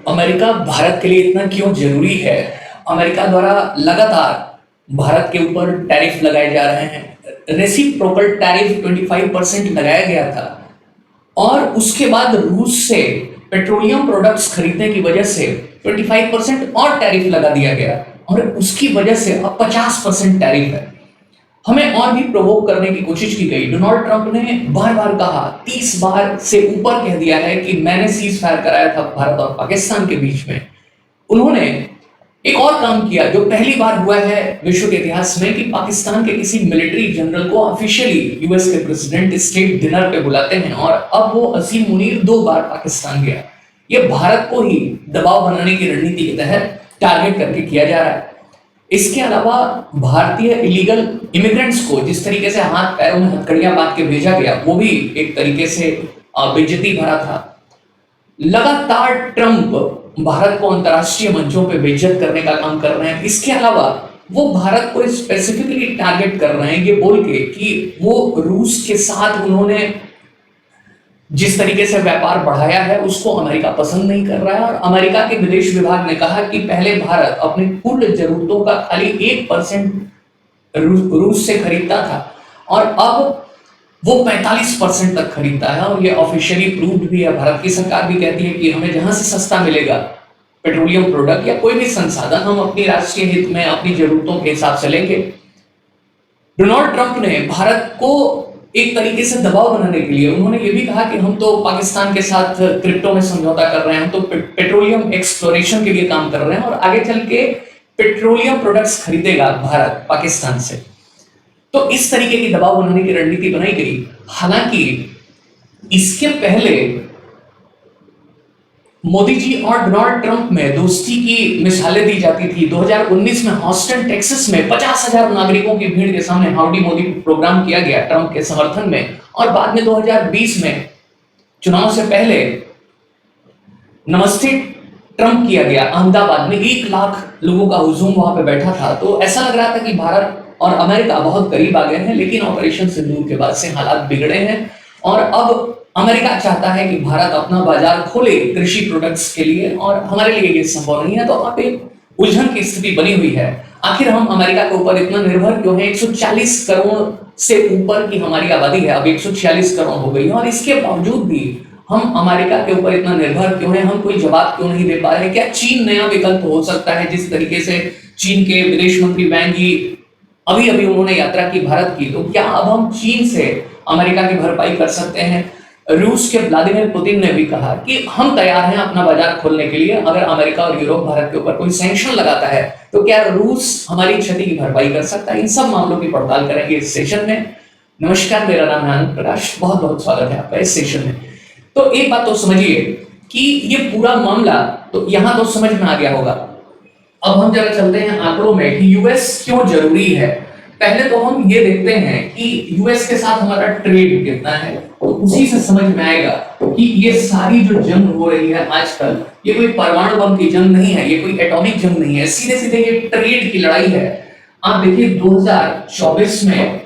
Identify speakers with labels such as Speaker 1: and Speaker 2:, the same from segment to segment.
Speaker 1: America Bharat के लिए इतना क्यों जरूरी है? अमेरिका द्वारा लगातार भारत के ऊपर टैरिफ लगाए जा रहे हैं। रेसिप्रोकल टैरिफ 25% लगाया गया था और उसके बाद रूस से पेट्रोलियम प्रोडक्ट्स खरीदने की वजह से 25% और टैरिफ लगा दिया गया और उसकी वजह से अब 50% टैरिफ है। हमें और भी प्रोवोक करने की कोशिश की गई। डोनाल्ड ट्रंप ने बार बार कहा, 30 बार से ऊपर कह दिया है कि मैंने सीज फायर कराया था भारत और पाकिस्तान के बीच में। उन्होंने एक और काम किया जो पहली बार हुआ है विश्व के इतिहास में कि पाकिस्तान के किसी मिलिट्री जनरल को ऑफिशियली यूएस के प्रेसिडेंट स्टेट डिनर पे बुलाते हैं और अब वो असीम मुनीर 2 बार पाकिस्तान गया। ये भारत को ही दबाव बनाने की रणनीति के तहत टारगेट करके किया जा रहा है। इसके अलावा भारतीय इलीगल इमिग्रेंट्स को जिस तरीके से हाथ पैरों में हथकड़ियां बांध के भेजा गया, वो भी एक तरीके से बेइज्जती भरा था। लगातार ट्रंप भारत को अंतरराष्ट्रीय मंचों पे बेइज्जत करने का काम कर रहे हैं। इसके अलावा वो भारत को स्पेसिफिकली टारगेट कर रहे हैं ये बोल के कि वो रूस के साथ उन्होंने जिस तरीके से व्यापार बढ़ाया है उसको अमेरिका पसंद नहीं कर रहा है। और अमेरिका के विदेश विभाग ने कहा कि पहले भारत अपनी कुल जरूरतों का खाली 1% रूस से खरीदता था और अब वो 45% तक खरीदता है और ये ऑफिशियली प्रूव्ड भी है। भारत की सरकार भी कहती है कि हमें जहां से सस्ता मिलेगा पेट्रोलियम प्रोडक्ट या कोई भी संसाधन, हम अपनी राष्ट्रीय हित में अपनी जरूरतों के हिसाब से लेंगे। डोनाल्ड ट्रंप ने भारत को एक तरीके से दबाव बनाने के लिए उन्होंने ये भी कहा कि हम तो पाकिस्तान के साथ क्रिप्टो में समझौता कर रहे हैं, हम तो पेट्रोलियम एक्सप्लोरेशन के लिए काम कर रहे हैं और आगे चल के पेट्रोलियम प्रोडक्ट्स खरीदेगा भारत पाकिस्तान से। तो इस तरीके की दबाव बनाने की रणनीति बनाई गई। हालांकि इसके पहले मोदी जी और डोनाल्ड ट्रंप में दोस्ती की मिसालें दी जाती थी। 2019 में हॉस्टन टेक्सास में 50,000 नागरिकों की भीड़ के सामने हाउडी मोदी प्रोग्राम किया गया ट्रंप के समर्थन में और बाद में 2020 में चुनाव से पहले नमस्ते ट्रंप किया गया अहमदाबाद में। 1 लाख लोगों का हुजूम वहां पे बैठा था। तो ऐसा लग रहा था कि भारत और अमेरिका बहुत करीब आ गए हैं, लेकिन ऑपरेशन सिंदूर के बाद से हालात बिगड़े हैं और अब अमेरिका चाहता है कि भारत अपना बाजार खोले कृषि प्रोडक्ट्स के लिए और हमारे लिए ये संभव नहीं है। तो अब एक उलझन की स्थिति बनी हुई है। आखिर हम अमेरिका के ऊपर इतना निर्भर क्यों है? 140 करोड़ से ऊपर की हमारी आबादी है, अब 146 करोड़ हो गई है और इसके बावजूद भी हम अमेरिका के ऊपर इतना निर्भर क्यों है? हम कोई जवाब क्यों नहीं दे पा रहे? क्या चीन नया विकल्प हो सकता है? जिस तरीके से चीन के विदेश मंत्री वैंग यी अभी अभी उन्होंने यात्रा की भारत की, तो क्या अब हम चीन से अमेरिका की भरपाई कर सकते हैं? रूस के व्लादिमीर पुतिन ने भी कहा कि हम तैयार हैं अपना बाजार खोलने के लिए। अगर अमेरिका और यूरोप भारत के ऊपर कोई सैंक्शन लगाता है तो क्या रूस हमारी क्षति की भरपाई कर सकता है? इन सब मामलों की पड़ताल करेंगे इस सेशन में। नमस्कार, मेरा नाम है आनंद प्रकाश, बहुत बहुत स्वागत है आपका इस सेशन में। तो एक बात तो समझिए कि ये पूरा मामला तो यहां तो समझ में आ गया होगा। अब हम जरा चलते हैं आंकड़ों में कि यूएस क्यों जरूरी है। पहले तो हम ये देखते हैं कि यूएस के साथ हमारा ट्रेड कितना है, तो उसी से समझ में आएगा कि ये सारी जो जंग हो रही है आजकल, ये कोई परमाणु बम की जंग नहीं है, ये कोई एटॉमिक जंग नहीं है, सीधे सीधे ये ट्रेड की लड़ाई है। आप देखिए 2024 में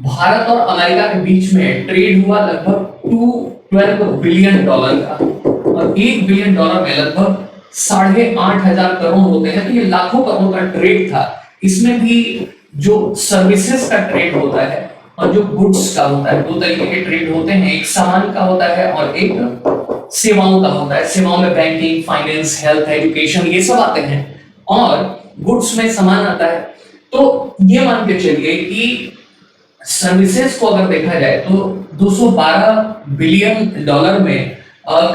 Speaker 1: भारत और अमेरिका के बीच में ट्रेड हुआ लगभग $212 बिलियन का और $1 बिलियन में लगभग 8,500 करोड़ होते हैं। तो ये लाखों करोड़ का ट्रेड था। इसमें भी जो सर्विसेज का ट्रेड होता है और जो गुड्स का होता है, 2 तरीके के ट्रेड होते हैं, एक सामान का होता है और एक सेवाओं का होता है। सेवाओं में बैंकिंग, फाइनेंस, हेल्थ, एजुकेशन ये सब आते हैं और गुड्स में सामान आता है। तो ये मान के चलिए कि सर्विसेज को अगर देखा जाए तो $212 बिलियन में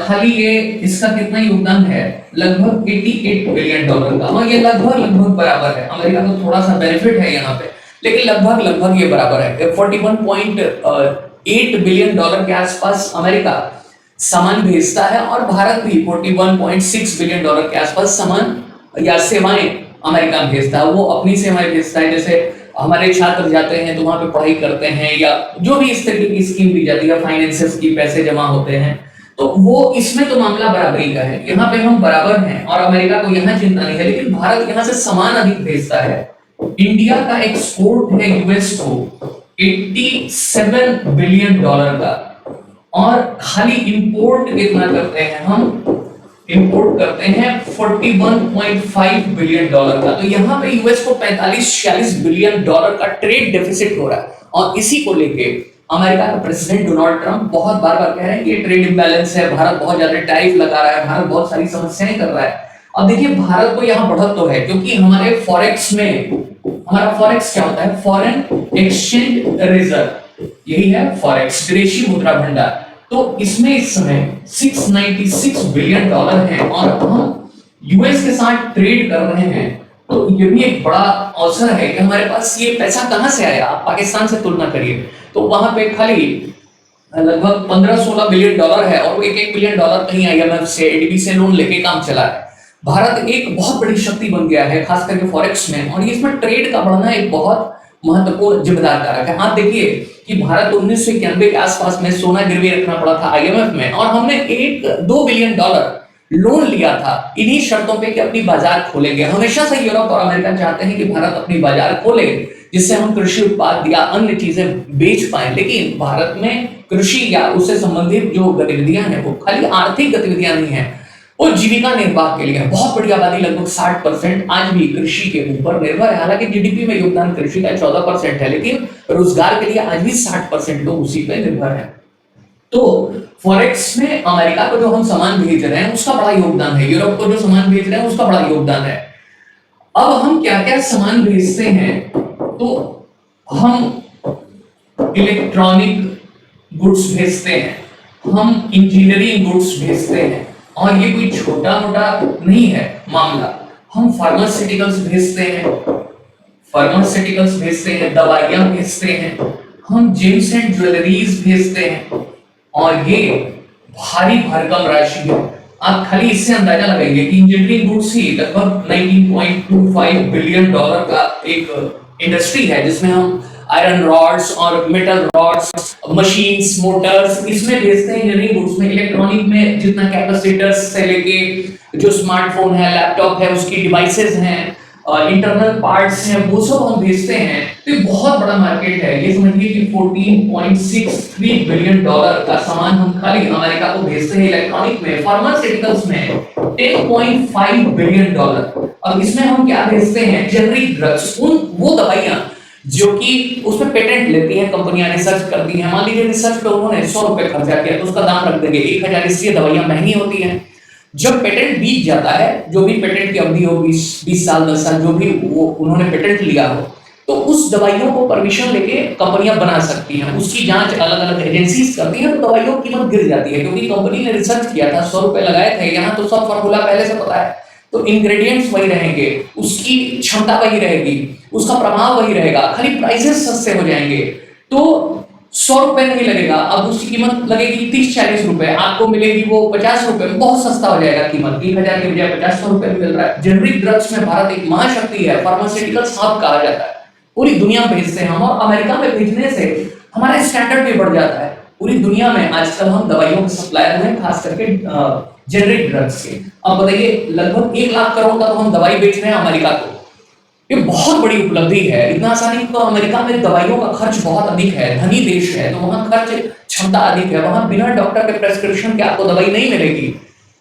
Speaker 1: खाली ये इसका कितना योगदान है? लगभग $88 बिलियन का। और ये लगभग बराबर है। अमेरिका को थोड़ा सा बेनिफिट है यहाँ पे, लेकिन लगभग ये बराबर है। 41.8 बिलियन के आसपास अमेरिका सामान भेजता है और भारत भी 41.6 बिलियन के आसपास सामान या सेवाएं अमेरिका भेजता है। वो अपनी सेवाएं भेजता है, जैसे हमारे छात्र जाते हैं तो वहां पे पढ़ाई करते हैं या जो भी इस तरीके की स्कीम दी जाती है, फाइनेंसेस की पैसे जमा होते हैं, तो वो इसमें तो मामला बराबरी का है। यहाँ पे हम बराबर हैं और अमेरिका को यहाँ चिंता नहीं है, लेकिन भारत यहाँ से सामान अधिक भेजता है। इंडिया का एक्सपोर्ट है यूएस को $87 बिलियन का और खाली इंपोर्ट कितना करते हैं हम? इंपोर्ट करते हैं 41.5 बिलियन डॉलर का। तो यहाँ पे यूएस को 45-46 बिलियन डॉलर का ट्रेड डेफिसिट हो रहा है, और इसी को लेके अमेरिका का प्रेसिडेंट डोनाल्ड ट्रंप बहुत बार बार कह रहे हैं कि ट्रेड इंबैलेंस है, भारत बहुत ज्यादा टैरिफ लगा रहा है, भारत बहुत सारी समस्याएं कर रहा है। अब देखिए भारत को यहाँ बढ़त तो है, क्योंकि हमारे फॉरेक्स में, हमारा फॉरेक्स क्या होता है, फॉरेन एक्सचेंज रिजर्व, यही है फॉरेक्स, विदेशी मुद्रा भंडार। तो इसमें इस समय 696 बिलियन डॉलर है, और हम यूएस के साथ ट्रेड कर रहे हैं। तो ये भी एक बड़ा अवसर है कि हमारे पास ये पैसा कहां से आया। आप पाकिस्तान से तुलना करिए तो वहां पे खाली लगभग 15-16 बिलियन डॉलर है, और वो 1-1 बिलियन डॉलर कहीं आईएमएफ से, एडीबी से लोन लेके काम चला है। भारत एक बहुत बड़ी शक्ति बन गया है, खास करके फॉरेक्स में, और इसमें ट्रेड का बढ़ना एक बहुत महत्वपूर्ण जिम्मेदार कारक है। आप देखिए कि भारत 1991 के आसपास में सोना गिरवी रखना पड़ा था आईएमएफ में, और हमने 1-2 बिलियन डॉलर लोन लिया था इन्हीं शर्तों पे कि अपनी बाजार खोलेंगे। हमेशा से यूरोप और अमेरिका चाहते हैं कि भारत अपनी बाजार खोले, जिससे हम कृषि उत्पाद या अन्य चीजें बेच पाए। लेकिन भारत में कृषि या उससे संबंधित जो गतिविधियां हैं वो खाली आर्थिक गतिविधियां नहीं है, वो जीविका निर्वाह के लिए है। बहुत बड़ी आबादी, लगभग 60% आज भी कृषि के ऊपर निर्भर है। हालांकि जीडीपी में योगदान कृषि का 14% है, लेकिन रोजगार के लिए आज भी 60% लोग उसी पे निर्भर है। तो फॉरेक्स में अमेरिका को जो हम सामान भेज रहे हैं उसका बड़ा योगदान है, यूरोप को जो सामान भेज रहे हैं उसका बड़ा योगदान है। अब हम क्या क्या सामान भेजते हैं, तो हम इलेक्ट्रॉनिक गुड्स भेजते हैं, हम इंजीनियरिंग गुड्स भेजते हैं, और ये कोई छोटा मोटा नहीं है मामला। हम फार्मास्यूटिकल्स भेजते हैं, दवाइयां भेजते हैं, हम जेम्स एंड ज्वेलरीज भेजते हैं, और ये भारी भरकम राशि है। आप खाली इससे अंदाजा लगाएंगे कि इंजीनियरिंग गुड्स ही लगभग 19.25 बिलियन डॉलर का एक इंडस्ट्री है, जिसमें हम आयरन रॉड्स और मेटल रॉड्स, मशीन्स, मोटर्स, इसमें भेजते हैं। इंजीनियरिंग गुड्स में, इलेक्ट्रॉनिक में जितना कैपेसिटर्स से लेके जो स्मार्टफोन है, लैपटॉप है, उसकी डिवाइसेस हैं, इंटरनल पार्ट्स हैं, वो सब हम भेजते हैं। तो ये बहुत बड़ा मार्केट है। ये समझिए कि 14.63 बिलियन डॉलर का सामान हम खाली अमेरिका को भेजते हैं इलेक्ट्रॉनिक में। फार्मास्यूटिकल्स में 10.5 बिलियन डॉलर। अब इसमें हम क्या भेजते हैं, जेनरिक ड्रग्स, वो दवाइयां जो कि उसमें पेटेंट लेती हैं कंपनियां, रिसर्च करती हैं। मान लीजिए रिसर्च पे उन्होंने 100 रुपए खर्चा किया, तो उसका दाम रख देंगे 1000। इसलिए दवाइयां महंगी होती हैं। जब पेटेंट बीत जाता है, जो भी पेटेंट की अवधि हो, 20 साल 10 साल, जो भी वो उन्होंने पेटेंट लिया हो, तो उस दवाइयों को परमिशन लेके कंपनियां बना सकती हैं। उसकी जांच अलग अलग एजेंसीज करती हैं, तो दवाइयों की कीमत गिर जाती है, क्योंकि कंपनी ने रिसर्च किया था, 100 रुपए लगाए थे। यहाँ तो सब फॉर्मूला पहले से पता है, तो इंग्रेडिएंट्स वही रहेंगे, उसकी क्षमता वही रहेगी, उसका प्रभाव वही रहेगा, खाली प्राइसेस सस्ते हो जाएंगे। तो 100 रुपए नहीं लगेगा, अब उसकी कीमत लगेगी 30-40 रुपए, आपको मिलेगी वो 50 रुपए में, बहुत सस्ता हो जाएगा कीमत। 1000 के बजाय 50 रुपए में मिल रहा है। जेनरिक ड्रग्स में भारत एक महाशक्ति है, फार्मास्यूटिकल्स हब कहा जाता है। पूरी दुनिया भेजते हैं हम, और अमेरिका में भेजने से हमारा स्टैंडर्ड भी बढ़ जाता है। पूरी दुनिया में आजकल हम दवाइयों के सप्लायर हैं, खास करके जेनरिक ड्रग्स के। अब बताइए, लगभग 1 लाख करोड़ का तो हम दवाई बेच रहे हैं अमेरिका को। ये बहुत बड़ी उपलब्धि है। इतना आसानी तो अमेरिका में दवाइयों का खर्च बहुत अधिक है, धनी देश है, तो वहां खर्च क्षमता अधिक है, वहां बिना डॉक्टर के प्रेस्क्रिप्शन के आपको दवाई नहीं मिलेगी।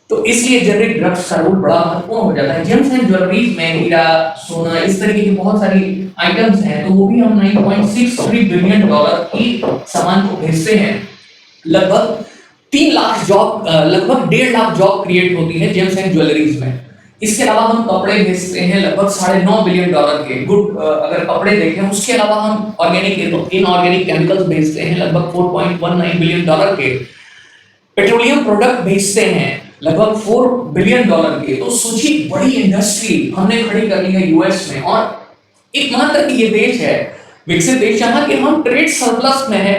Speaker 1: तो इसलिए जेनरिक ड्रग्स का रोल बड़ा महत्वपूर्ण हो जाता है। जेम्स एंड ज्वेलरीज में हीरा, सोना, इस तरीके की बहुत सारी आइटम्स हैं, तो वो भी हम 9.63 बिलियन डॉलर की सामान को भेजते हैं। लगभग 3 लाख जॉब, लगभग 1.5 लाख जॉब क्रिएट होती है जेम्स एंड ज्वेलरीज में। इसके अलावा हम कपड़े भेजते हैं लगभग 9.5 बिलियन डॉलर के गुड, अगर कपड़े देखें। उसके अलावा हम ऑर्गेनिक, इनऑर्गेनिक केमिकल्स भेजते हैं लगभग 4.19 बिलियन डॉलर के। पेट्रोलियम प्रोडक्ट भेजते हैं लगभग 4 बिलियन डॉलर के। तो सोचिए, बड़ी इंडस्ट्री हमने खड़ी कर ली है यूएस में, और एकमात्र ये देश है, विकसित देश, जहां कि हम ट्रेड सरप्लस में है,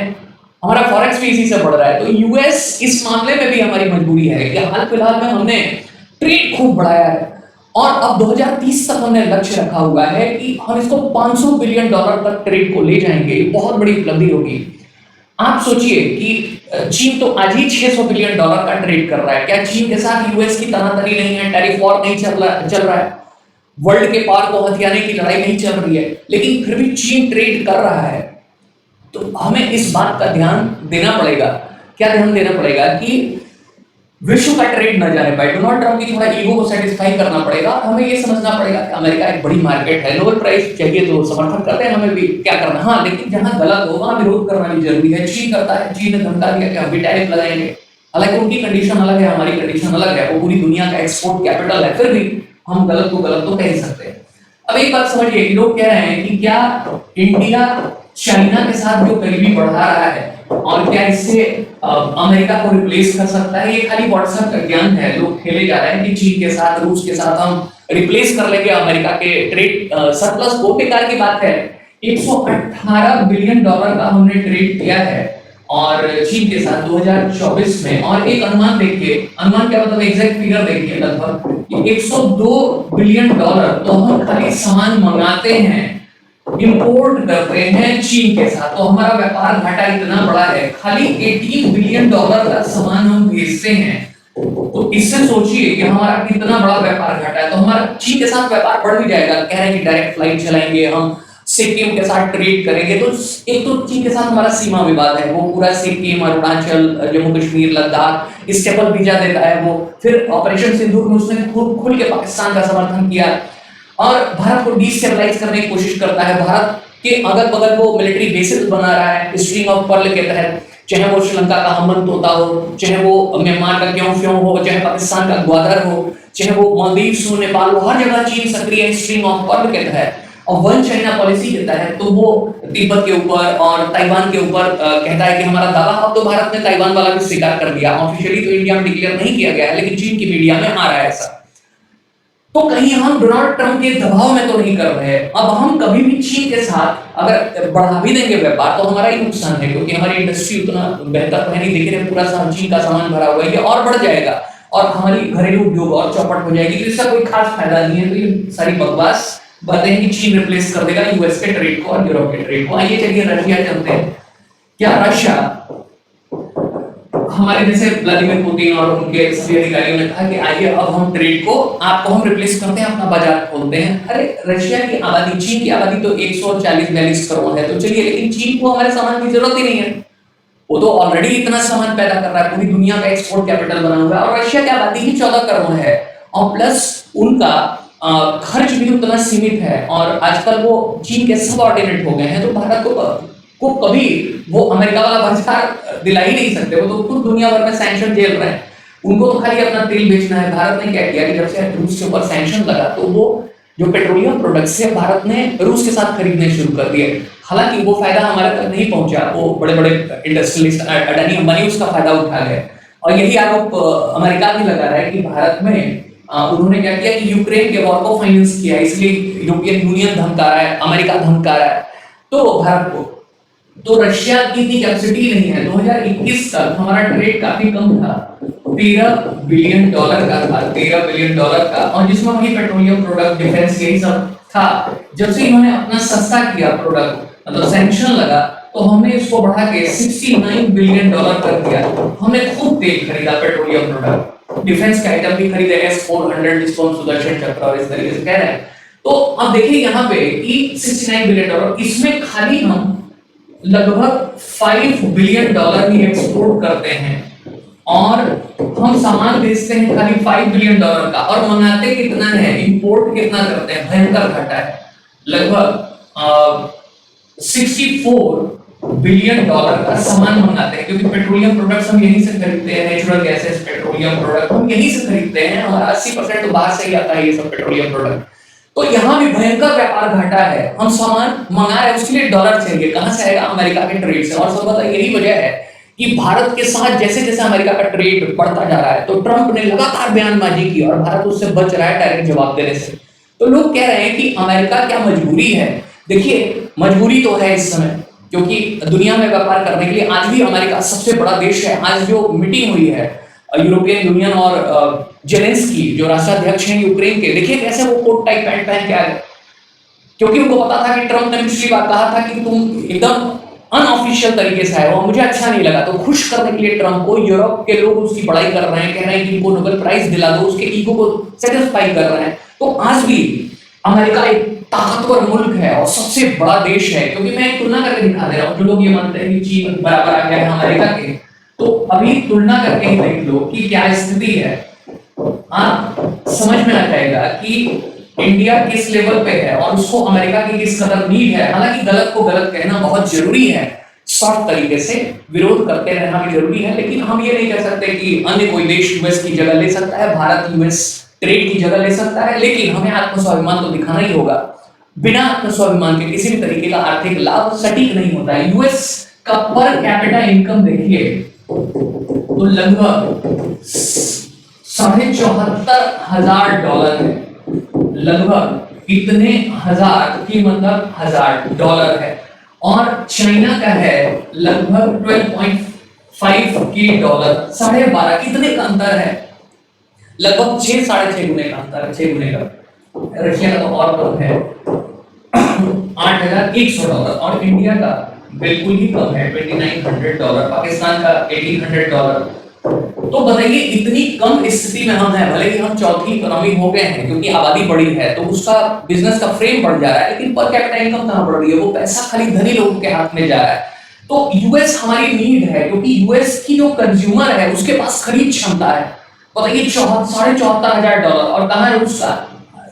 Speaker 1: हमारा फॉरेक्स भी इसी से बढ़ रहा है। तो यूएस इस मामले में भी हमारी मजबूरी है कि हाल फिलहाल में हमने ट्रेड खूब बढ़ाया है, और अब 2030 तक हमने लक्ष्य रखा हुआ है कि हम इसको 500 बिलियन डॉलर तक ट्रेड को ले जाएंगे। बहुत बड़ी उपलब्धि होगी। आप सोचिए कि चीन तो आज ही 600 बिलियन डॉलर का ट्रेड कर रहा है। क्या चीन के साथ यूएस की तनातनी नहीं है, टैरिफ वॉर नहीं चल रहा है, वर्ल्ड के पार को हथियाने की लड़ाई नहीं चल रही है, लेकिन फिर भी चीन ट्रेड कर रहा है। तो हमें इस बात का ध्यान देना पड़ेगा। क्या ध्यान देना पड़ेगा कि विश्व का ट्रेड न जाने पाए। डोनाल्ड ट्रंप की थोड़ा ईगो को सेटिस्फाई करना पड़ेगा और हमें ये समझना पड़ेगा कि अमेरिका एक बड़ी मार्केट है, नोबेल प्राइज चाहिए तो समर्थन करते हैं, हमें भी क्या करना। हाँ, लेकिन जहां गलत हो वहां विरोध करना भी जरूरी है। चीन करता है, चीन ने धमका दिया कि हम भी टैरिफ लगाएंगे, हालांकि उनकी कंडीशन अलग है, हमारी कंडीशन अलग है, वो पूरी दुनिया का एक्सपोर्ट कैपिटल है, फिर भी हम गलत को गलत तो कह ही सकते हैं। अब एक बात समझिए कि लोग कह रहे हैं कि क्या इंडिया चाइना के साथ जो करीबी बढ़ा रहा है और क्या इससे अमेरिका को रिप्लेस कर सकता है। ये खाली व्हाट्सएप का ज्ञान है, लोग खेले जा रहे हैं कि चीन के साथ, रूस के साथ हम रिप्लेस कर लेंगे अमेरिका के ट्रेड सरप्लस को। बेकार की बात है। 118 बिलियन डॉलर का हमने ट्रेड किया है और चीन के साथ 2024 में। और एक अनुमान देखिए, अनुमान क्या मतलब, एग्जैक्ट फिगर देखिए, लगभग 102 बिलियन डॉलर तो हम खाली सामान मंगाते हैं, इंपोर्ट करते हैं चीन के साथ। तो हमारा व्यापार घाटा इतना बड़ा है, खाली 18 बिलियन डॉलर का सामान हम भेजते हैं। तो इससे सोचिए कि हमारा कितना बड़ा व्यापार घाटा है। तो हमारा चीन के साथ व्यापार बढ़ भी जाएगा, कह रहे हैं कि डायरेक्ट फ्लाइट चलाएंगे हम, सिक्किम के साथ ट्रेड करेंगे। तो एक तो चीन के साथ हमारा सीमा विवाद है, वो पूरा सिक्किम, अरुणाचल, जम्मू कश्मीर, लद्दाख स्टेपल वीजा देता है वो। फिर ऑपरेशन सिंदूर में उसने खुल के पाकिस्तान का समर्थन किया और भारत को डिस्टेबलाइज करने की कोशिश करता है। भारत के अगल बगल वो मिलिट्री बेसेस बना रहा है स्ट्रिंग ऑफ पर्ल के तहत, चाहे वो श्रीलंका का हमन तोता हो, चाहे वो म्यांमार का क्यों फ्यों हो, चाहे पाकिस्तान का ग्वादर हो, चाहे वो मालदीव हो, नेपाल हो, हर जगह चीन सक्रिय है स्ट्रिंग ऑफ पर्ल के तहत। और वन चाइना पॉलिसी के तहत तो वो तिब्बत के ऊपर और ताइवान के ऊपर कहता है कि हमारा दावा। अब तो भारत ने ताइवान वाला भी स्वीकार कर लिया, ऑफिशियली तो इंडिया में डिक्लेयर नहीं किया गया है, लेकिन चीन की मीडिया में आ रहा है ऐसा। तो कहीं हम डोनाल्ड ट्रंप के दबाव में तो नहीं कर रहे हैं। अब हम कभी भी चीन के साथ अगर बढ़ा भी देंगे व्यापार तो हमारा ही नुकसान है, क्योंकि हमारी इंडस्ट्री उतना बेहतर तो है नहीं, देख रहे पूरा चीन का सामान भरा हुआ है, ये और बढ़ जाएगा और हमारी घरेलू उद्योग और चौपट हो जाएगी। तो इसका कोई खास फायदा नहीं है। तो ये सारी बकवास बातें हैं कि चीन रिप्लेस कर देगा यूएस के ट्रेड को और यूरोप के ट्रेड को। आइए चलिए रशिया चलते हैं। क्या रशिया, हमारे जैसे व्लादिमीर पुतिन और उनके सभी अधिकारियों ने कहा कि आइए अब हम ट्रेड को, आपको हम रिप्लेस करते हैं, अपना बाजार खोलते हैं। अरे रशिया की आबादी, चीन की आबादी तो 140-42 करोड़ है, तो चलिए, लेकिन चीन को हमारे सामान की जरूरत ही नहीं है, वो तो ऑलरेडी इतना सामान पैदा कर रहा है, पूरी दुनिया का एक्सपोर्ट कैपिटल बना हुआ है। और रशिया की आबादी ही 14 करोड़ है और प्लस उनका खर्च भी उतना सीमित है और आजकल वो चीन के सबऑर्डिनेट हो गए हैं। तो भारत को कभी वो अमेरिका वाला भ्रष्टाचार दिला ही नहीं सकते। वो तो खुद दुनिया भर में सैंक्शन झेल रहे हैं, उनको तो खाली अपना तेल बेचना है। भारत ने क्या किया कि जब से रूस के ऊपर सैंक्शन लगा तो वो जो पेट्रोलियम प्रोडक्ट्स है भारत ने रूस के साथ खरीदने शुरू कर दिए। हालांकि वो फायदा हमारे तक नहीं पहुंचा, वो बड़े बड़े इंडस्ट्रियलिस्ट अडानी अंबानी उसका फायदा उठा गए। और यही आरोप अमेरिका भी लगा रहा है कि भारत में उन्होंने क्या किया कि यूक्रेन के वॉर को फाइनेंस किया, इसलिए यूरोपियन यूनियन धमका रहा है, अमेरिका धमका रहा है तो भारत को। तो रशिया की इतनी कैपेसिटी नहीं है। 2021 तक हमारा ट्रेड काफी कम था, 13 बिलियन डॉलर का था, 13 बिलियन डॉलर का, और जिसमें वही पेट्रोलियम प्रोडक्ट, डिफेंस, यही सब था। जब से इन्होंने अपना सस्ता किया प्रोडक्ट, मतलब सैंक्शन लगा, तो हमने इसको बढ़ा के 69 बिलियन डॉलर कर दिया। हमने खूब तेल खरीदा, पेट्रोलियम प्रोडक्ट, डिफेंस का आइटम भी खरीदे, S-400 जिसको हम सुदर्शन चक्र और इस तरीके से कह रहे हैं। तो अब देखिए यहाँ पे कि 69 बिलियन डॉलर, इसमें खाली हम लगभग 5 बिलियन डॉलर ही एक्सपोर्ट करते हैं और हम सामान बेचते हैं खाली 5 बिलियन डॉलर का, और मंगाते कितना है, इंपोर्ट कितना करते हैं, भयंकर घाटा है। लगभग 64 बिलियन डॉलर का सामान मंगाते हैं, क्योंकि पेट्रोलियम प्रोडक्ट्स हम यहीं से खरीदते हैं, नेचुरल गैसेस, पेट्रोलियम प्रोडक्ट हम यहीं से खरीदते हैं और 80% तो बाहर से ही आता है ये सब पेट्रोलियम प्रोडक्ट। तो यहाँ भी भयंकर व्यापार घाटा है। हम सामान मंगा रहे हैं, उसके लिए डॉलर चाहिए, कहां से आएगा, अमेरिका के ट्रेड से। और सब यही वजह है कि भारत के साथ जैसे जैसे अमेरिका का ट्रेड बढ़ता जा रहा है तो ट्रंप ने लगातार बयानबाजी की और भारत उससे बच रहा है डायरेक्ट जवाब देने से। तो लोग कह रहे हैं कि अमेरिका क्या मजबूरी है। देखिए मजबूरी तो है इस समय, क्योंकि दुनिया में व्यापार करने के लिए आज भी अमेरिका सबसे बड़ा देश है। आज जो मीटिंग हुई है यूरोपियन यूनियन और जेलेंस्की जो राष्ट्राध्यक्ष हैं यूक्रेन के, देखिए कैसे वो कोट टाई पैंट पहन के आए, क्योंकि उनको पता था कि ट्रंप ने पिछली बार कहा था कि तुम एकदम अनऑफिशियल तरीके से आए हो, मुझे अच्छा नहीं लगा। तो खुश करने के लिए ट्रंप को यूरोप के लोग उसकी बड़ाई कर रहे हैं, कह रहे हैं कि इनको नोबेल प्राइज दिला दो, उसके ईगो को सेटिस्फाई कर रहे हैं। तो आज भी अमेरिका एक ताकतवर मुल्क है और सबसे बड़ा देश है, क्योंकि मैं एक तुलना करके दिखा दे रहा हूँ। जो लोग ये मानते हैं कि चीन बराबर आ गया है अमेरिका के, तो अभी तुलना करके ही देख लो कि क्या स्थिति है। आप समझ में आ जाएगा कि इंडिया किस लेवल पे है और उसको अमेरिका की किस कदर नीड है। हालांकि गलत को गलत कहना बहुत जरूरी है, सॉफ्ट तरीके से विरोध करते रहना भी जरूरी है, लेकिन हम ये नहीं कह सकते कि अन्य कोई देश यूएस की जगह ले सकता है, भारत यूएस ट्रेड की जगह ले सकता है, लेकिन हमें आत्मस्वाभिमान तो दिखाना ही होगा। बिना आत्मस्वाभिमान के किसी भी तरीके का आर्थिक लाभ सटीक नहीं होता है। यूएस का पर कैपिटा इनकम देखिए तो लगभग $74,500 है, लगभग इतने हजार की मतलब $1,000 है। और चाइना का है लगभग 12.5 की डॉलर, 12.5, कितने का अंतर है, लगभग 6-6.5 गुने का अंतर है, 6 गुने का। रशिया का तो और कम है $8,100 और इंडिया का बिल्कुल ही कम है $2,900, पाकिस्तान का $1,800। तो बताइए इतनी कम स्थिति में हम हैं, भले ही हम चौथी इकोनॉमी हो गए हैं क्योंकि आबादी बढ़ी है तो उसका बिजनेस का फ्रेम बढ़ जा रहा है, लेकिन पर कैपिटा इनकम कहां बढ़ रही है, वो पैसा खाली धनी लोगों के हाथ में जा रहा है। तो यूएस हमारी नीड है क्योंकि यूएस की जो कंज्यूमर है उसके पास खरीद क्षमता है। बताइए $74,500 और कहां रूस का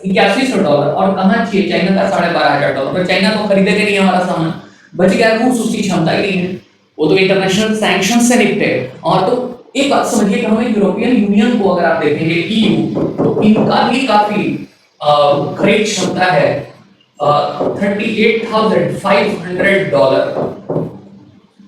Speaker 1: $8,100 और कहां चाइना का $12,500। तो चाइना तो खरीदेगा नहीं हमारा सामान, बच गया रूस, उसकी क्षमता ही नहीं है, वो तो इंटरनेशनल सैंक्शन से निपटे। और तो एक बात समझिए कि हमें यूरोपियन यूनियन को अगर आप देखेंगे ईयू, तो इनका भी काफी खरीद क्षमता है $38,500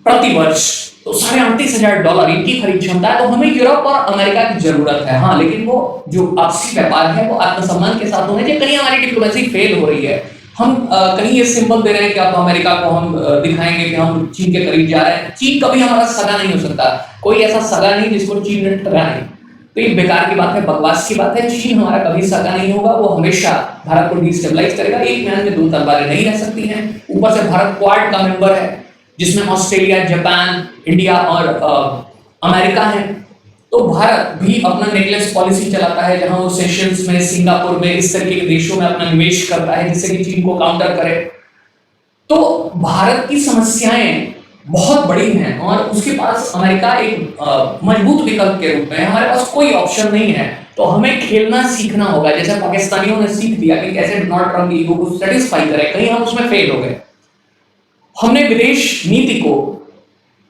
Speaker 1: प्रति वर्ष, तो $38,500 इनकी खरीद क्षमता है। तो हमें यूरोप और अमेरिका की जरूरत है, हाँ, लेकिन वो जो आपसी व्यापार है वो आत्मसम्मान के साथ होने चाहिए। कहीं हमारी डिप्लोमेसी फेल हो रही है, हम कहीं ये सिंबल दे रहे हैं कि अब अमेरिका को हम दिखाएंगे कि हम चीन के करीब जा रहे हैं। चीन कभी हमारा सगा नहीं हो सकता, कोई ऐसा सगा नहीं जिसको चीन ने ठगा नहीं। तो ये बेकार की बात है, बकवास की बात है। चीन हमारा कभी सगा नहीं होगा, वो हमेशा भारत को डिस्टेबलाइज करेगा। एक म्यान में दो तलवारें नहीं रह सकती हैं। ऊपर से भारत क्वाड का मेंबर है जिसमें ऑस्ट्रेलिया, जापान, इंडिया और अमेरिका है। तो भारत भी अपना नेकलेस पॉलिसी चलाता है जहां वो सेशंस में, सिंगापुर में, इस तरह के देशों में अपना निवेश करता है जिससे कि चीन को काउंटर करे। तो भारत की समस्याएं बहुत बड़ी हैं और उसके पास अमेरिका एक मजबूत विकल्प के रूप में है, हमारे पास कोई ऑप्शन नहीं है। तो हमें खेलना सीखना होगा, जैसे पाकिस्तानियों ने सीख दिया कि कैसे डोनाल्ड ट्रंप की ईगो को सेटिस्फाई करें, कहीं हम उसमें फेल हो गए। हमने विदेश नीति को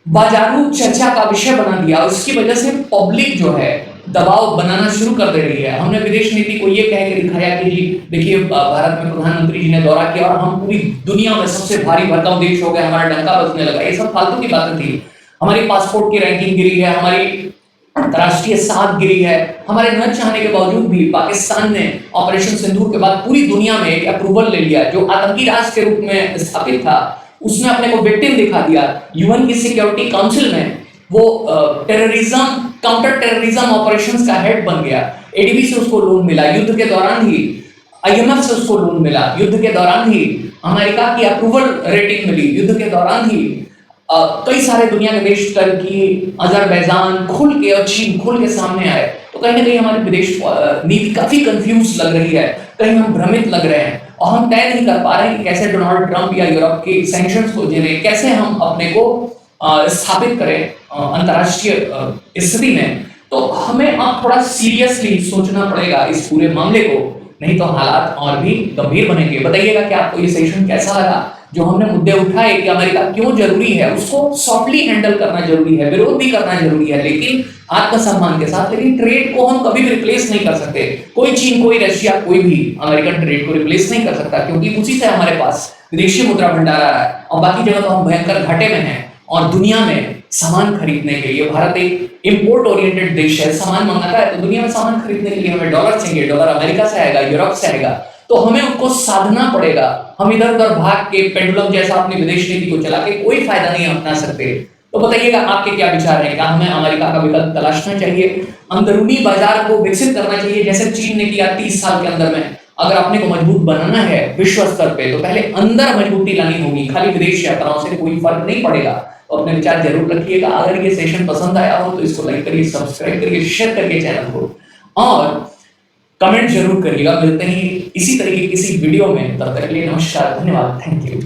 Speaker 1: बाजारू चर्चा का विषय बना दिया, उसकी वजह से पब्लिक जो है दबाव बनाना शुरू कर दे रही है। हमने विदेश नीति को ये कह के दिखाया कि जी देखिए भारत में प्रधानमंत्री जी ने दौरा किया और हम पूरी दुनिया में सबसे भारी भरकम देश हो गए, हमारा डंका बजने लगा। ये सब फालतू की बातें थी। हमारी पासपोर्ट की रैंकिंग गिरी है, हमारी अंतरराष्ट्रीय साख गिरी है। हमारे न चाहने के बावजूद भी पाकिस्तान ने ऑपरेशन सिंदूर के बाद पूरी दुनिया में एक अप्रूवल ले लिया, जो आतंकी राष्ट्र के रूप में स्थापित था उसने अपने को विक्टिम दिखा दिया। यूएन की सिक्योरिटी काउंसिल में वो टेररिज्म, काउंटर टेररिज्म ऑपरेशंस का हेड बन गया। एडीबी से उसको लोन मिला युद्ध के दौरान ही, आईएमएफ से उसको लोन मिला युद्ध के दौरान ही, अमेरिका की अप्रूवल रेटिंग मिली युद्ध के दौरान ही। कई सारे दुनिया के देश, टर्की, अजरबैजान खुल के और चीन खुल के सामने आए। तो कहीं ना कहीं हमारी विदेश नीति काफी कंफ्यूज लग रही है, कहीं हम भ्रमित लग रहे हैं और हम तय नहीं कर पा रहे हैं कि कैसे डोनाल्ड ट्रंप या यूरोप के सैंक्शंस को जिन्हें कैसे हम अपने को स्थापित करें अंतरराष्ट्रीय स्थिति में। तो हमें अब थोड़ा सीरियसली सोचना पड़ेगा इस पूरे मामले को, नहीं तो हालात और भी गंभीर बनेंगे। बताइएगा कि आपको ये सेशन कैसा लगा। जो हमने मुद्दे उठाए कि अमेरिका क्यों जरूरी है, उसको सॉफ्टली हैंडल करना जरूरी है, विरोध भी करना जरूरी है, लेकिन आत्मसम्मान के साथ। लेकिन ट्रेड को हम कभी भी रिप्लेस नहीं कर सकते। कोई चीन, कोई रशिया, कोई भी अमेरिकन ट्रेड को रिप्लेस नहीं कर सकता, क्योंकि उसी से हमारे पास विदेशी मुद्रा भंडार आ रहा है और बाकी जगह तो हम भयंकर घाटे में हैं। और दुनिया में सामान खरीदने के लिए भारत एक इंपोर्ट ओरिएंटेड देश है, सामान मंगाता है तो दुनिया में सामान खरीदने के लिए हमें डॉलर चाहिए। डॉलर अमेरिका से आएगा, यूरोप से आएगा, तो हमें उनको साधना पड़ेगा। हम इधर उधर भाग के पेंडुलम जैसा अपनी विदेश नीति को चला के कोई फायदा नहीं अपना सकते। तो बताइएगा आपके क्या विचार हैं, क्या हमें अमेरिका का विकल्प तलाशना चाहिए, अंदरूनी बाजार को विकसित करना चाहिए जैसे चीन ने किया 30 साल के अंदर में। अगर अपने को मजबूत बनाना है विश्व स्तर पे तो पहले अंदर मजबूती लानी होगी, खाली विदेश यात्राओं से कोई फर्क नहीं पड़ेगा। तो अपने विचार जरूर रखिएगा। अगर ये सेशन पसंद आया हो तो इसको लाइक करिए, सब्सक्राइब करिए, शेयर करिए चैनल को और कमेंट जरूर करिएगा। मिलते हैं इसी तरह की किसी वीडियो में, तब तक के लिए नमस्कार, धन्यवाद, थैंक यू।